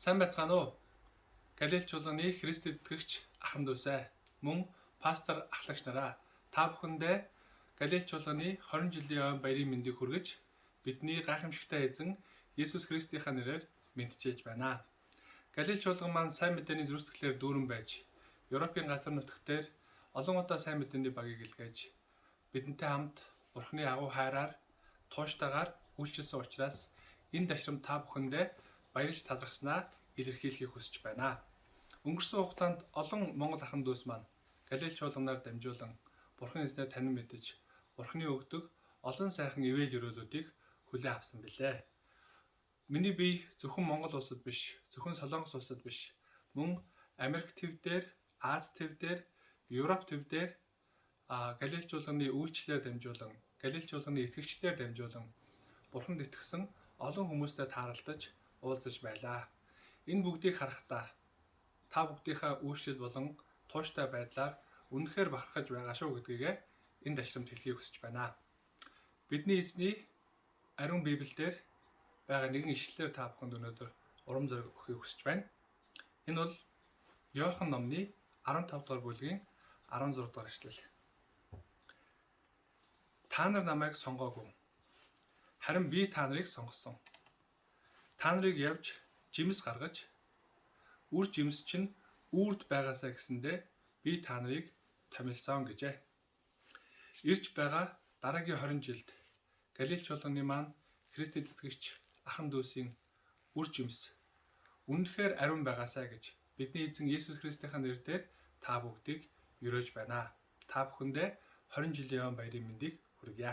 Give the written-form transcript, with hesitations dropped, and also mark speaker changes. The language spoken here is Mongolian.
Speaker 1: Сайн байцгаана уу? Галилей чуулганы Христэд итгэгч ахын дүүсээ мөн пастор ахлагч нараа та бүхэндээ Галилей чуулганы 20 жилийн баярын мэндийг хүргэж бидний гайхамшигтай эзэн Есүс Христийнхаа нэрээр мэдчилж байна. Галилей чуулган маань сайн мэдээний зүрхсэтгэлээр дүүрэн байж Европын газар нутагт дээр олон удаа сайн мэдээний багийг илгээж бидэнтэй хамт Бурхны агуу хайраар тууштайгаар үйлчилсэн учраас энэ дашрам та бүхэндээ баярлж талархснаа илэрхийлэхийг хүсэж байна. Өнгөрсөн хугацаанд олон Монгол ахын дүүс маань Галилей чуулганаар дамжуулан Бурхан эзнээ танин мэдэж Бурханы өгдөг олон сайхан ивэл өрөөлүүдийг хүлээн авсан билээ. Миний бие зөвхөн Монгол улсад биш, зөвхөн Солонгос улсад биш, мөн Америк төв дээр, Аз төв дээр, Европ төв дээр Галилей чуулганы үйлчлэлээр дамжуулан, Галилей чуулганы итгэгчдээр дамжуулан Бурханд итгэсэн олон хүмүүстэй тааралдаж уулзаж байлаа. Энэ бүгдийг харахтаа та бүгдийнхээ үйлчлэл болон тууштай байдлаар үнэхээр бахархаж байгаа шүү гэдгийг энэ дашрамд хэлхийг хүсэж байна. Бидний эзний ариун Библиэлд байгаа нэгэн ишлэлээр та бүхэнд өнөөдөр урам зориг өгөхийг хүсэж байна. Энэ бол Иохан номны 15 дугаар бүлгийн 16 дугаар ишлэл. Та нар намайг сонгоогүй. Харин би та нарыг сонгосон. Та нарыг явж жимс гаргаж үр жимс чинь үрд байгаасаа гэсэндэ би та нарыг томилсон гэжээ. Ирж байгаа дараагийн 20 жилд Галилей чуулганы маань Христэд итгэгч ахын дүүсийн үр жимс үнэхээр ариун байгаасаа гэж бидний эзэн Есүс Христийнхаа нэрээр та бүгдийг өрөөж байна. Та бүхэндээ 20 жилийн баярын мэндийг хүргье.